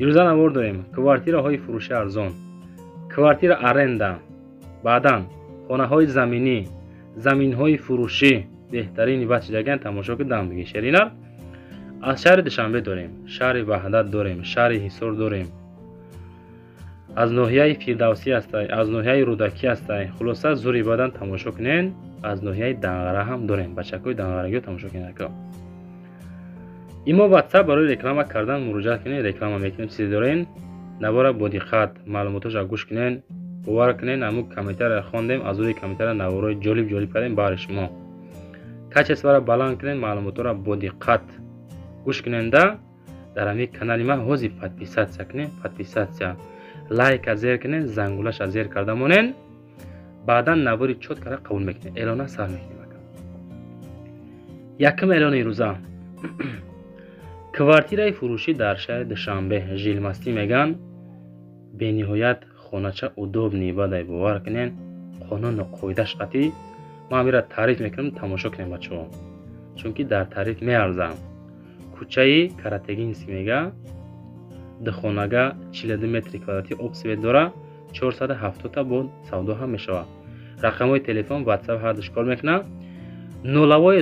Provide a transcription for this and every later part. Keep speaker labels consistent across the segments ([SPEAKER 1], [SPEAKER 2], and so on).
[SPEAKER 1] ирӯза навор дорем квартираҳои фурӯши арзон, квартира аренда, баъдан хонаҳои заминӣ, заминҳои фурӯшӣ беҳтарини бачиҷаган тамошо кардам диги шеринар. аз шаҳри Душанбе дорем, шаҳри Ваҳдат дорем, шаҳри Ҳисор дорем, аз ноҳияи Фирдавсӣ ҳастай, аз ноҳияи Рӯдакӣ ҳастай. хулоса зури бадан тамошо кунен. аз ноҳияи Данғара ҳам дорем, бачакои данғарагиро тамошо кунен. имо WhatsApp барои реклама кардан муроҷиат кунен, реклама мекунем. чизе дорен навора бодиқат маълумоташа гӯш кунен, бовар кунен. аму комментария хондем, аз рӯи комментария навораи ҷолиб кардем бари шумо. качес вара баланд кунен, маълумотора бодиқат гӯш куненда дар ҳамин канали ма ҳозир подписатсия кунен, подписатсия лайк азер кунен, зангулаш азер карда монен. баъдан навори чоткара қабул мекунен, эълона сар мекунем. якум эълони рӯза квартираи фурӯшӣ дар шаҳри Душанбе жилмастӣ меган. бениҳоят хонача удобни бадай бовар кунен. қонуну қоидаш қатӣ. ман амира таъриф мекунам, тамошо кунем бачаҳо, чунки дар таъриф меарзам. кӯчаи Каратегинский мега духонага 42 метри квадрати обсвет дора, 470 та бо савдо ҳам мешава. рақамҳои телефон WhatsApp ҳардуш кор мекунам. нулавой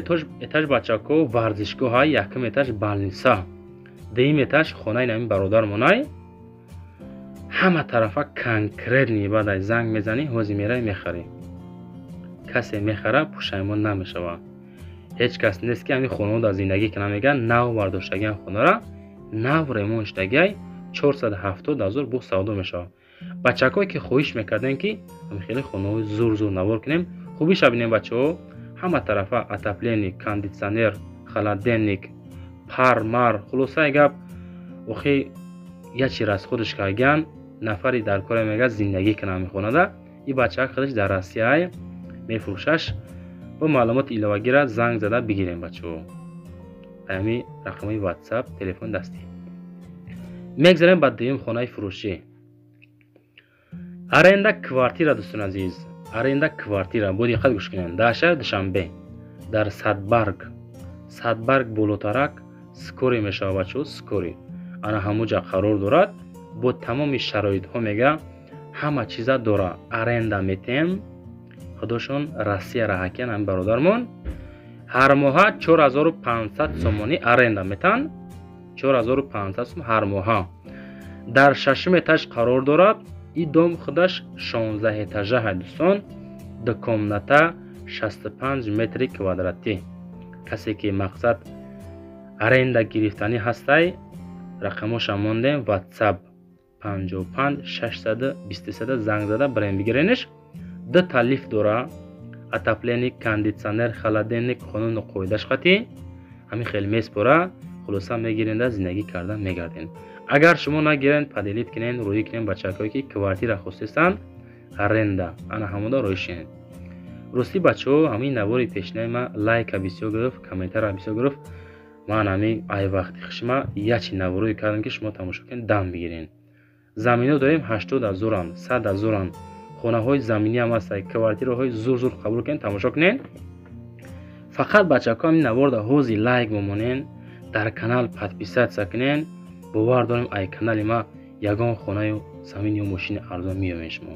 [SPEAKER 1] этаж бачако варзишгоҳа, якум этаж балниса, дуюм этаж хонаи намин бародар монай. ҳама тарафа конкретни бадай занг мезанӣ, ҳозир мерай мехарӣ. касе мехара пушаймон намешава. ҳеҷ кас нест ки ҳамин хонавода зиндагӣ кунам мегӯяд нав бардоштагиам хонара, нав ремонт шудагиай 470 000 бо савдо мешава. бачакое ки хоҳиш мекардем ки хеле хонаҳои зур навор кунем, хубиша бинем бачаҳо. ҳама тарафа отопленик, кондитсионер, холодильник, пар мар, хулосаи гап охи ячи расходиш карган нафари дар кора мега зиндагӣ кунам мехонада. и бачаак худаш дар Россияй мефурӯшаш. бо маълумоти иловагира занг зада бигирем бачаҳо. ами рақамҳои WhatsApp, телефон дастӣ. мегзарем ба дуюм хонаи фурӯшӣ. аренда квартира дӯстони азиз, аренда квартира бо диққат гӯш кунед. дар шаҳри Душанбе дар Садбарг болотарак скори мешава бачаҳо, скори ана ҳамуҷа қарор дорад. бо тамоми шароитҳо мега ҳама чиза дора. аренда метем худошон Россия раҳакиян ҳам бародармон. ҳар моҳа 4500 сомонӣ аренда метан. 4500 сом ҳар моҳа. дар шашум этаж қарор дорад. и дом худаш 16 этажаҳа дӯстон. ду комната 65 метри квадратӣ. касе ки мақсад аренда гирифтанӣ ҳастай, рақамоша мондем. WhatsApp 55 623 занг зада барем бигирениш. ду талиф дора. отопленик, кондитсионер, холодильник, қонуну қоидаш қатӣ. ҳамин хеле меспора. хулоса мегиренда зиндагӣ карда мегарден. агар шумо нагирен, падилит кунен, рӯӣ кунен бачакое ки квартира хостестан аренда ана ҳамуда рӯишен. рости бачаҳо ҳамин навори пешинаи ма лайка бисёр гирифт, комментария бисёр гирифт. ман ҳамин ай вақти хишма ячи наворое кардам ки шумо тамошо кунен, дам бигирен. замино дорем 80 000, 100 000. хонаҳои заминӣ ҳам ҳастай. квартираҳои зур қабул кунен, тамошо кунен. фақат бачако ҳамин наворда ҳозир лайк бомонен, дар канал подписатсия кунен. бовар дорем ай канали ма ягон хонаю замин ё мошини арзон меёбем шумо.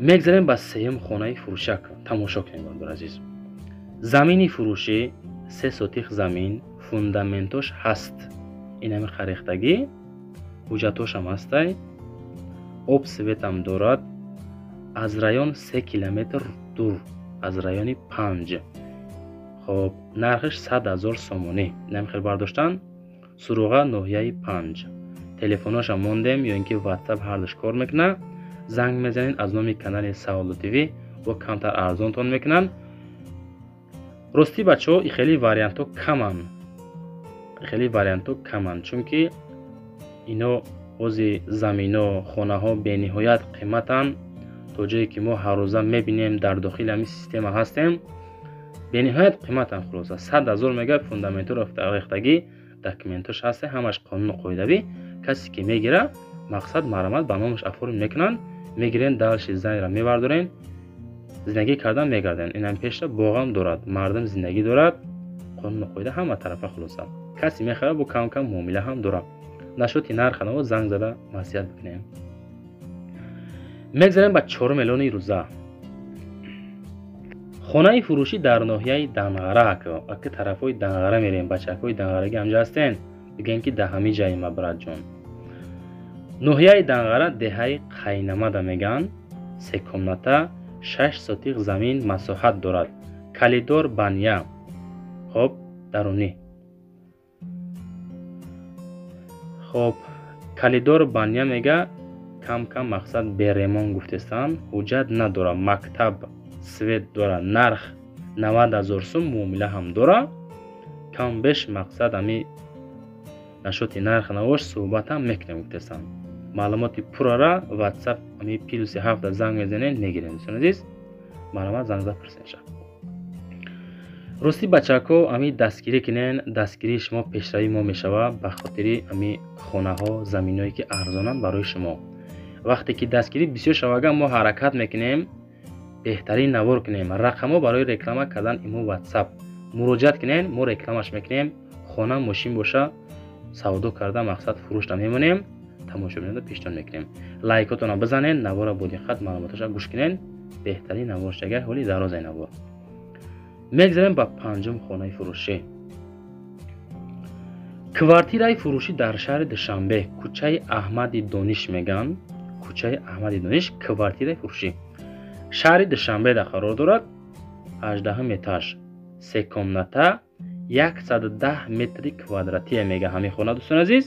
[SPEAKER 1] мегзарем ба сеюм хонаи фурӯшак. тамошо кунем бардор азиз. замини фурӯшӣ 3 сотих замин, фундаментош ҳаст. ин ҳами харехтагӣ, ҳуҷҷатошам ҳастай. об светам дорад. аз район 3 километр дур, аз райони 5. хоб нархиш 100 000 сомонӣ. ин хел бардоштан. суруға ноҳияи 5. телефоноша мондем ё ин ки WhatsApp ҳардуш кор мекуна. занг мезанед аз номи канали Саолу ТВ бо камтар арзонтон мекунан. рости бачаҳо и хеле вариантҳо каман, чунки ино ҳозир замино, хонаҳо бениҳоят қиматан. то ҷое ки мо ҳаррӯза мебинем дар дохили ҳамин система ҳастем. бениҳоят қиматан. хулоса 100 000 мега фундаментро рехтагӣ, документош ҳасте, ҳамаш қонуну қоидавӣ. касе ки мегира мақсад марамат ба номаш оформ мекунан. мегирен далши зайра мебардорен, зиндагӣ кардан мегарден. инам пешра боғам дорад, мардам зиндагӣ дорад, қонуну қоида ҳама тарафа. хулоса касе мехара бо кам муомила ҳам дорад. нашоти нарханаво занг зада маслиҳат бикунем. мегзарем ба 4 миллиони рӯза. хонаи фурӯшӣ дар ноҳияи Данғара. ака тарафҳои Данғара мерем, бачакҳои данғарагӣ ҳамҷо ҳастен, бигӯем ки даҳами ҷаи мабратҷон. ноҳияи Данғара деҳаи Қайнамада меган. 3 комната 6 сотиқ замин масоҳат дорад. калидор баня. хоб дарунӣ. хоб калидор баня мега кам мақсад беремон гуфтестан. ҳуҷҷат надора. мактаб свет дора. нарх 90 000 сум. муомила ҳам дора. кам беш мақсад ами нашоти нарх навош суҳбатам мекунем гуфтестан. маълумоти пуррара WhatsApp ами +7 занг мезанен мегирем. дӯстон азиз, маълумот занг зада пурсенша. рости бачаҳо ами дастгирӣ кинен, дастгирии шумо пешравии мо мешава ба хотири ами хонаҳо, заминҳое ки арзонанд барои шумо. вақте ки дастгирӣ бисёр шаваган мо ҳаракат мекунем, беҳтарин навор кунем. рақамҳо барои реклама кардан имо WhatsApp муроҷиат кинен, мо рекламаш мекунем. хона мошин боша савдо карда мақсад фурӯшда мемонем. тамошобинанда пешниҳод мекунем. лайкотона бизанен, навора бодиққат маълумоташа гӯш кинен. беҳтарин наворчага ҳоли дарозаи навор. мегзарем ба 5-ум хонаи фурӯшӣ. квартираи фурӯшӣ дар шаҳри Душанбе, кӯчаи Аҳмади Дониш меган. кӯчаи Аҳмади Дониш квартираи фурӯшӣ шаҳри Душанбеда қарор дорад. 18 этаж 3 комната 110 метри квадратия мега ҳамин хона. дӯстон азиз,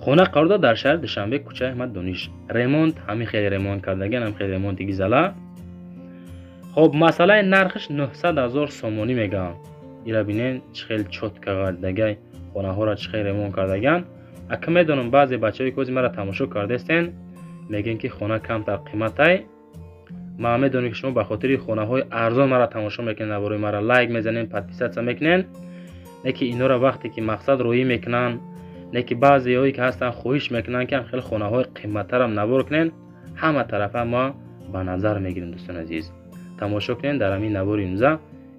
[SPEAKER 1] хона қарор дорад дар шаҳри Душанбе, кӯчаи Аҳмади Дониш. ремонт ҳамин хеле ремонт кардаган, ҳам хеле ремонти гизала. хоб масъалаи нархиш 900 000 сомонӣ меган. ира бинен чӣ хел чотка гардагай хонаҳоро чӣ хел ремонт кардаган. ака медонам баъзе бачаҳои кози мара тамошо кардастен, мегӯянд ки хона камтар қиматай. ман медонам ки шумо ба хотири хонаҳои арзон мара тамошо мекунед, наворои мара лайк мезанед, подписатсия мекунед. неки инора вақте ки мақсад роӣ мекунанд, неки баъзеҳое ки ҳастан хоҳиш мекунанд ки хеле хонаҳои қиматтарам навор кунед. ҳама тарафа мо ба назар мегирем. дӯстон азиз, тамошо кунед, дар ҳамин навори имза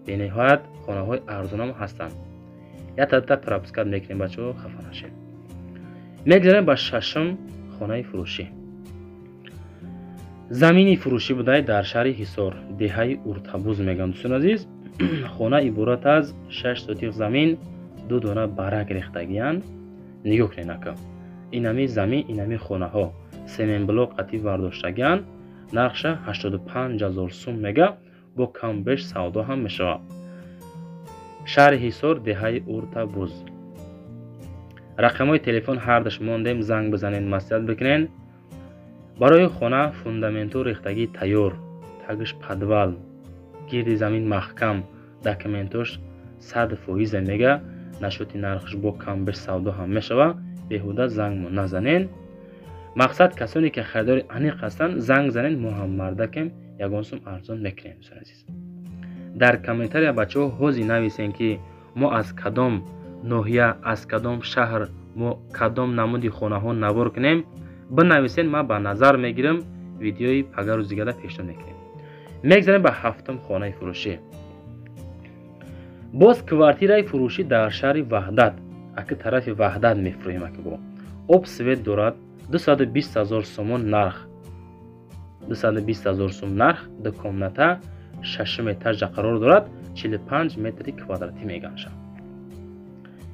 [SPEAKER 1] бениҳоят хонаҳои арзонам ҳастанд. ята пропускат мекунем бачаҳо, хафа нашед. мегзарем ба 6-ум хонаи фурӯшӣ. замини фурӯшӣ будай дар шаҳри Ҳисор, деҳаи Уртабуз меган. дӯстон азиз, хона иборат аз 6 сотиқ замин, 2 дона барак рехтагиянд. нигоҳ кунед ака, инами замин, инами хонаҳо семенблок қатӣ вардоштагиянд. нархша 85 000 сум мега, бо кам беш савдо ҳам мешавад. шаҳри Ҳисор, деҳаи Уртабуз. рақамҳои телефон ҳардаш мондем, занг бизанед, маслиҳат бикунед. барои хона фундаменту рехтагӣ тайёр, тагиш подвал, гирди замин маҳкам, документош 100% мега. нашоти нархш бо кам беш савдо ҳам мешава. беҳуда занг назанед. мақсад касоне ки харидори аниқ ҳастанд, занг занед, мо ҳам мардакем, ягон сум арзон мекунем. дӯстон азиз, дар комментария бачаҳо ҳози нависен ки мо аз кадом ноҳия, аз кадом шаҳр, мо кадом намуди хонаҳо навор кунем, бинависен. ман ба назар мегирам, видеои пагару зигада пешниҳод мекунем. мегзарем ба 7-ум хонаи фурӯшӣ. боз квартираи фурӯшӣ дар шаҳри Ваҳдат, ака тарафи Ваҳдат мефурӯем. ака бо об свет дорад. 220 000 сомон нарх. 220 000 сум нарх. 2 комната 6 этажа қарор дорад. 45 метри квадратӣ меганша.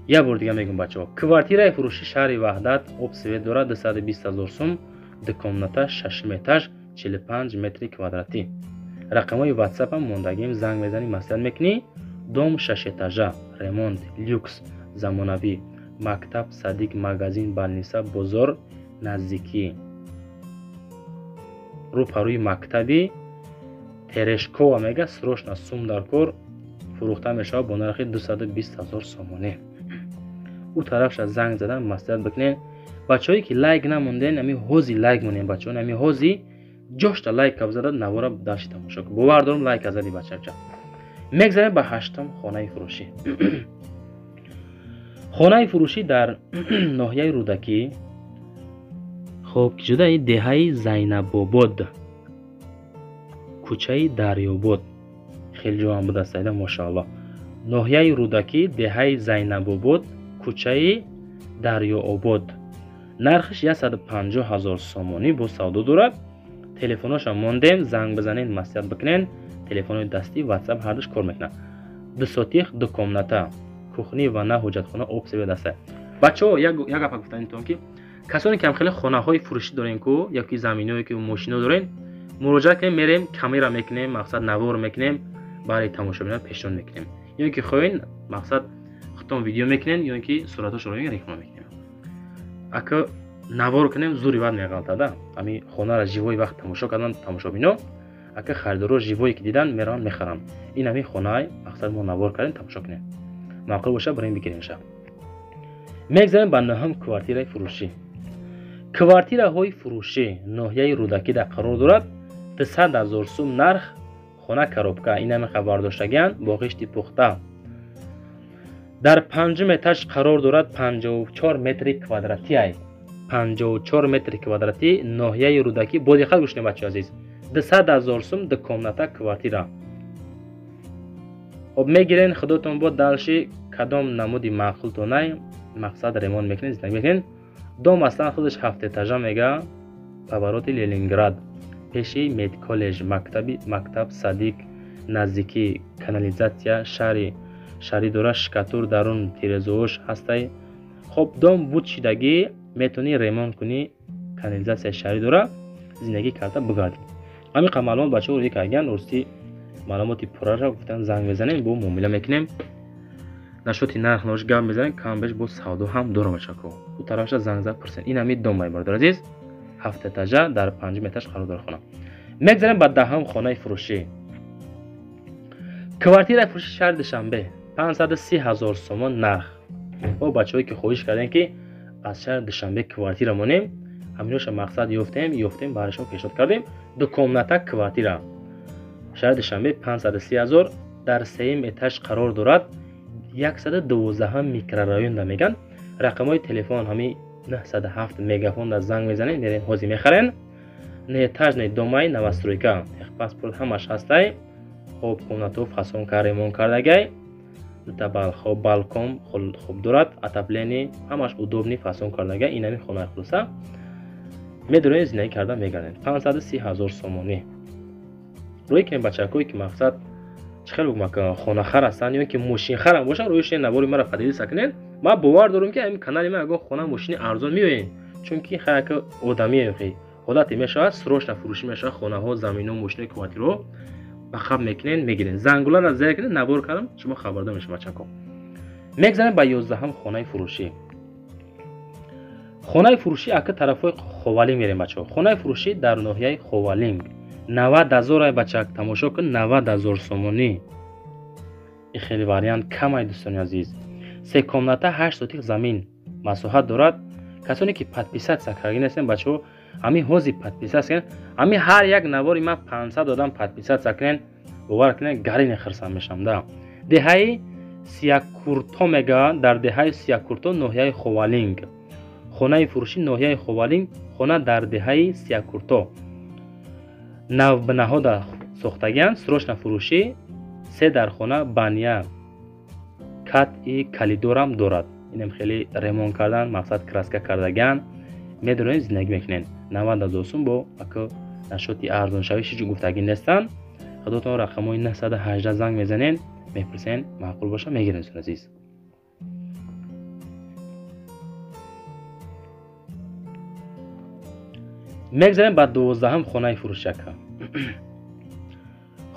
[SPEAKER 1] як бор дига мегӯям бачаҳо, квартираи фурӯшӣ шаҳри Ваҳдат, об свет дорад. 220 000 сум, 2 комната 6 этаж 45 метри квадратӣ. рақамҳои WhatsApp ам мондагим, занг мезанӣ, маслиҳат мекунӣ. дом 6 этажа, ремонт, люкс, замонавӣ, мактаб, садик, магазин, балниса, бозор наздикӣ. рӯпарӯи мактаби Терешкова мега, срочно сум дар кор, фурӯхта мешавад бо нархи 220 000 сомонӣ. ӯ тарафша занг задан, маслиҳат бикунед. бачаҳое ки лайк намонден, ами ҳози лайк монем бачаҳо, ами ҳози ҷошта лайк каб зада навора дарши тамошо кун. бовар дорам лайк азади бачаҳча. мегзарем ба 8-ум хонаи фурӯшӣ. хонаи фурӯшӣ дар ноҳияи Рӯдакӣ, хоб ки шудаи деҳаи Зайнабобод, кӯчаи Дарёбод. хеле ҷоам будастайда, мошаалло. ноҳияи Рӯдакӣ, деҳаи Зайнабобод, кӯчаи дарёобод. нархиш 150,000 сомонӣ бо савдо дорад. телефоноша мондем, занг бизанен, маслиҳат бикунен. телефонои дастӣ, ватсап ҳардуш кор мекунад. 2 сотих, 2 комната, кухни ва на ҳоҷатхона, об себе даста. бачаҳо як гапа гуфтанитон ки касоне ки ҳамхеле хонаҳои фурӯшӣ дорен ку яки заминое ки мошино дорен, муроҷиат кунем, мерем камера мекунем, мақсад навор мекунем, барои тамошобинон пешон мекунем. ё ки хоҳем мақсад хутон видео мекунем, ё ки сураташро реклама мекунем. ака навор кунем зури бад меғалтада. ами хонара живои вақт тамошо кардан тамошобино, ака харидоро живое ки дидан мераванд мехаранд. ин ами хонаи мақсад мо навор кардем тамошо кунем. маъқул боша барои бигирем ша. мегзарем ба ноҳам квартираи фурӯшӣ. квартираҳои фурӯшӣ ноҳияи рӯдакида қарор дорад. 200,000 сум нарх, хона коробка, ин ами хабардоштагиан бо ғишти пухта. дар 5 этаж қарор дорад. 54 метри квадратӣ. 54 метри квадратӣ ноҳияи рӯдакӣ. бо диққат гӯш кунед бачаҳои азиз. 200,000 сум ду комната квартира. хоб мегирен худотон бо далши кадом намуди маъқултонай мақсад ремонт мекунед, зиндагӣ мекунед. дом маслан худаш 7 этажа мега, повороти Ленинград, пеши медколлеж, мактаб Садиқ, наздики канализатсия, шаҳри дора, шкатур дарун тирезаош ҳастай. хоб дом буд шидагӣ метавонӣ ремонт кунӣ, канализатсия шаҳри дора, зиндагӣ карда бигардӣ. ҳамин маълумот бачаҳо рӯи кардан рости маълумоти пурраро гуфтан занг мезанем, бо муомила мекунем. нашоти нарх нош гап мезанем, камбеш бо савдо ҳам дора бачако. у тарафша занг зад пурсен. ин ами дом байбардар азиз. 7 этажа дар 5 этаж қарор дорад хона. мегзарем ба даҳам хонаи фурӯшӣ. квартираи фурӯшӣ шаҳри Душанбе 530,000 сомон нарх. мо бачаҳое ки хоҳиш кардем ки аз шаҳри Душанбе квартира монем, ҳаминоша мақсад ёфтем, барашон пешниҳод кардем. ду комната квартира. шаҳри Душанбе 530,000 дар 3 этаж қарор дорад. 112 микрорайонда меган. рақамҳои телефон ҳами 907 мегафонда занг мезанем, мерем ҳозир мехарен. неэтажный домай новостройка, техпаспорт ҳамаш ҳастай. хоб комнатҳо фасонка ремонт кардагай. хоб балкон хоб дорад, отопление ҳамаш удобни фасон кардагай. ин ами хонаи хулоса медорем зиндагӣ карда мегардем. 530,000 сомонӣ. рӯи ки бачакое ки мақсад чихел бумака хонахар ҳастанд ё ки мошинхар ҳам бошанд, рӯиши навори мара фадида кунед. ман бовар дорам ки ами канали ман ягон хона мошини арзон меоянд, чунки хаяка одамие хи ҳолате мешавад, срочно фурӯшӣ мешавад хонаҳо, заминҳо, мошини, квартираҳо. ба хаб мекунен, мегирен. зангулара зер кунед, навор кардам, шумо хабардор мешавед бачако. мегзарем ба 11ҳам хонаи фурӯшӣ. хонаи фурӯшӣ ака тарафҳои Ховалинг мерем бачаҳо. хонаи фурӯшӣ дар ноҳияи Ховалинг 90,000 ай бачак тамошо кун, 90,000 сомонӣ. ин хеле вариант кам ай дӯстони азиз. 3 комната 8 сотих замин масоҳат дорад. касоне ки подписатсия кардан ҳастем бачаҳо, ҳами ҳозир подписатсия, ҳами ҳар як навори ман 500 одам подписатсия кунен, бовар кунен гарини хирсам мешам да. деҳаи Сиякурто мега, дар деҳаи Сиякурто ноҳияи Ховалинг. хонаи фурӯшӣ ноҳияи Ховалинг, хона дар деҳаи Сиякурто. навбинаҳода сохтагианд, срочна фурӯшӣ, 3 дар хона бания, кати калидорам дорад. инам хеле ремонт кардан, мақсад краска кардагианд, медорем зиндагӣ мекунен. 90,000 сум бо ака нашоти арзоншавӣ шиҷу гуфтагӣ нестанд. худотон рақамҳои 918 занг мезанен, мепурсен, маъқул боша мегирем сон азиз. мегзарем ба 12ҳам хонаи фурӯшака.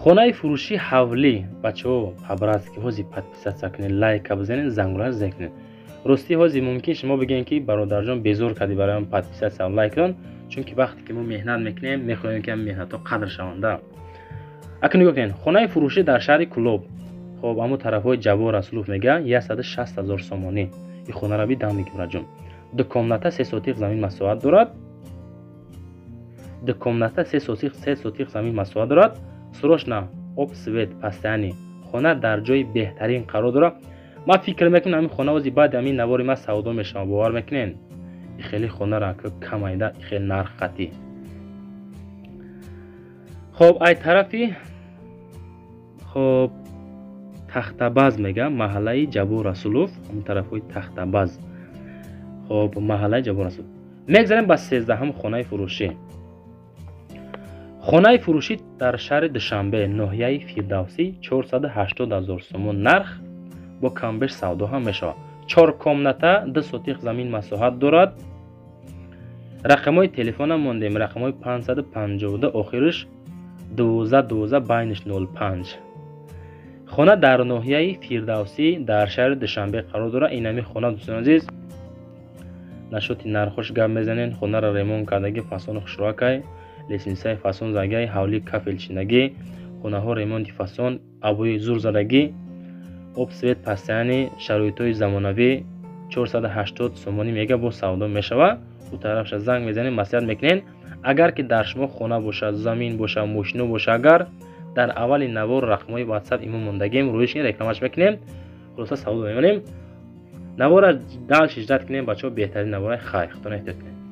[SPEAKER 1] хонаи фурӯшӣ ҳавлӣ бачаҳо ҳабраст ки ҳозир подписатсия кунед, лайка бизанед, зангулара зер кунед. рости ҳозир мумкин шумо бигӯед ки бародарҷон безор кардӣ барои ман подписатсия лайк дон, чунки вақте ки мо меҳнат мекунем, мехоҳем ки меҳнатҳо қадр шаванда. ака нигоҳ кунед, хонаи фурӯшӣ дар шаҳри Кӯлоб. хоб аммо тарафҳои Ҷавод Расулов мега 160,000 сомонӣ. ин хонаро бидам мегӯраҷон. ду комната 3 сотих замин масоҳат дорад. ду комната 3 сотих замин масоҳат дорад. срочна об свет постоянӣ. хона дар ҷои беҳтарин қарор дорад. ман фикр мекунам ҳамин хона ози баъди ҳамин навори ман савдо мешавам, бовар мекунен. ин хеле хонаро камайда, хеле нарх қатӣ. хоб ай тарафи хоб Тахтабаз мегам, маҳаллаи Ҷабор Расулов, ҳамин тарафҳои Тахтабаз. خب محله جوان است. میگذاریم با 13 خانه فروشی. خانه فروشی در شهر دوشنبه ناحیه فردوسی 480,000 سوم نرخ با کمبش سودا هم میشود. 4 کامناته 2 سوتیق زمین مساحت دارد. رقمای تلفن هم موندیم. رقمای 552 آخرش 12 بینش 05. خانه در ناحیه فردوسی در شهر دوشنبه قرار دارد. اینمی خانه دوستان عزیز نشوتی نرخش گپ میزنین. خانه را ریمون کردگی فاسون خوشراکای لیسنسای فاسون زگای حولی کافل چینگی خانه ها ریمونت فاسون ابوی زور زدگی اب سویت پستانی شرایطای زمانوی 480 سومانی میگه با سودا میشوه. او طرفش زنگ میزنین مصلحت میکنین. اگر که در شما خانه باشه زمین باشه ماشین باشه اگر در اول نوار رقمای واتساپ ایمون موندگیم رویش این رکلامش میکنیم. خلاص سودا میمونیم. نوار دال شجرت کنیم بچه‌ها بهترین نوار خیر خودتون احتیاط کنین.